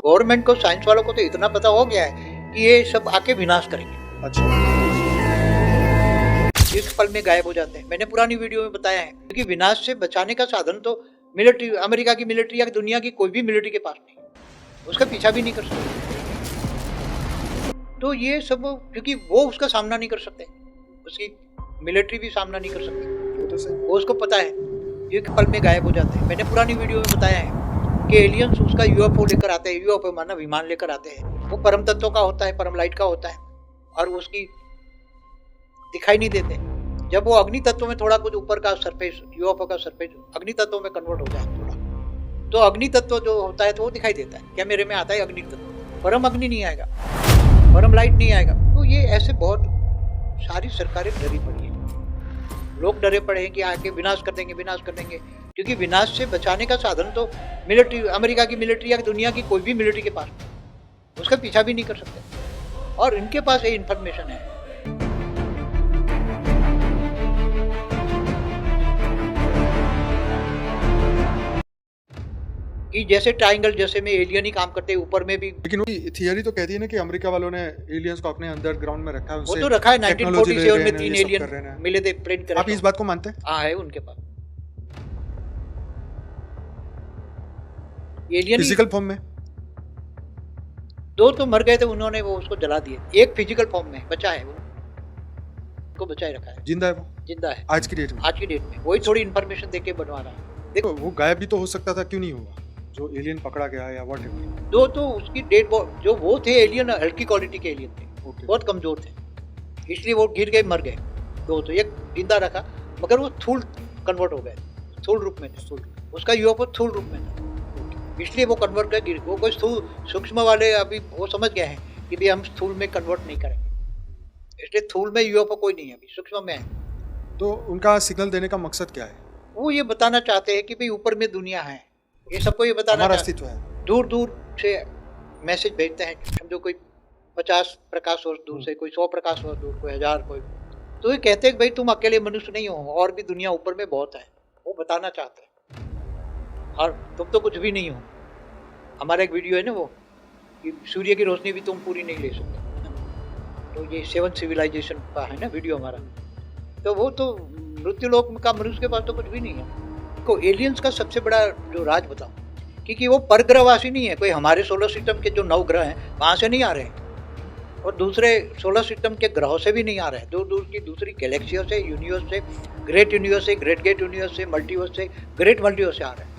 Government को, science वालों को तो इतना पता हो गया है कि ये सब आके विनाश करेंगे। अच्छा, एक पल में गायब हो जाते हैं। मैंने पुरानी वीडियो में बताया है, क्योंकि विनाश से बचाने का साधन तो मिलिट्री, अमेरिका की मिलिट्री या दुनिया की कोई भी मिलिट्री के पास नहीं, उसका पीछा भी नहीं कर सकते। तो ये सब, क्योंकि वो उसका सामना नहीं कर सकते, उसकी मिलिट्री भी सामना नहीं कर सकती, वो तो सही। वो उसको पता है, एक पल में गायब हो जाते हैं। मैंने पुरानी वीडियो में बताया है कि एलियंस उसका यूएफओ लेकर आते हैं, यूएफओ माना विमान लेकर आते हैं, वो परम तत्वों का होता है, परम लाइट का होता है, और उसकी दिखाई नहीं देते। जब वो अग्नि तत्व में थोड़ा कुछ ऊपर का सरफेस, यूएफओ का सरफेस अग्नि तत्व में कन्वर्ट हो जाए थोड़ा, तो अग्नि तत्व जो होता है तो वो दिखाई देता है। क्या मेरे में आता है अग्नि तत्व, परम अग्नि नहीं आएगा, परम लाइट नहीं आएगा। तो ये ऐसे बहुत सारी सरकारें डरी पड़ी है, लोग डरे पड़े हैं कि आके विनाश कर देंगे, विनाश कर देंगे, क्योंकि विनाश से बचाने का साधन तो मिलिट्री, अमेरिका की मिलिट्री या दुनिया की कोई भी मिलिट्री के पास नहीं, उसका पीछा भी नहीं कर सकते, और इनके पास ये इंफॉर्मेशन है। कि जैसे ट्रायंगल जैसे में एलियन ही काम करते हैं, ऊपर में भी। लेकिन वो थियरी तो कहती है ना कि अमेरिका वालों ने एलियंस को अपने अंडरग्राउंड में रखा है, वो तो रखा है, 1947 में 3 एलियन मिले थे, प्रिंट करे। आप इस बात को मानते हैं? हाँ, है उनके पास एलियन फिजिकल फॉर्म में। 2 तो मर गए थे, उन्होंने वो उसको जला दिए, एक फिजिकल फॉर्म में बचा है, वो को बचाए रखा है, जिंदा है वो, जिंदा है आज की डेट में। आज की डेट में वही थोड़ी इन्फॉर्मेशन देके बनवा रहा है। देखो, वो गायब भी तो हो सकता था, क्यों नहीं हुआ? जो एलियन पकड़ा गया या व्हाटएवर। 2 तो उसकी डेड जो वो थे एलियन, हल्की क्वालिटी के एलियन थे, ओके। बहुत कमजोर थे, इसलिए वो गिर गए, मर गए। 2 तो, एक जिंदा रखा, मगर वो स्थूल कन्वर्ट हो गए, स्थूल रूप में थे, उसका यूएफओ स्थूल रूप में था, इसलिए वो कन्वर्ट कर गिर। वो कोई स्थूल, सूक्ष्म वाले अभी वो समझ गए हैं कि भाई हम स्थूल में कन्वर्ट नहीं करेंगे, इसलिए स्थूल में यूएफओ कोई नहीं है, अभी सूक्ष्म में है। तो उनका सिग्नल देने का मकसद क्या है? वो ये बताना चाहते हैं कि भाई ऊपर में दुनिया है, ये सबको ये बताना हमारा चाहते अस्तित्व है। दूर दूर से मैसेज भेजते हैं, समझो कोई 50 प्रकाश वर्ष दूर से, कोई 100 प्रकाश वर्ष दूर, कोई 1000, कोई, तो ये कहते हैं कि भाई तुम अकेले मनुष्य नहीं हो, और भी दुनिया ऊपर में बहुत है, वो बताना चाहते हैं, और तुम तो कुछ भी नहीं हो। हमारा एक वीडियो है ना वो, कि सूर्य की रोशनी भी तुम पूरी नहीं ले सकते, तो ये 7 सिविलाइजेशन का है ना वीडियो हमारा, तो वो तो मृत्यु लोक का मनुष्य के पास तो कुछ भी नहीं है। को एलियंस का सबसे बड़ा जो राज बताऊं, क्योंकि वो परग्रहवासी नहीं है, कोई हमारे सोलर सिस्टम के जो 9 ग्रह हैं वहाँ से नहीं आ रहे हैं, और दूसरे सोलर सिस्टम के ग्रहों से भी नहीं आ रहे हैं, दूर दूर की दूसरी गैलेक्सियों से, यूनिवर्स से, ग्रेट यूनिवर्स से, ग्रेट गेट यूनिवर्स से, मल्टीवर्स से, ग्रेट मल्टीवर्स से आ रहे हैं।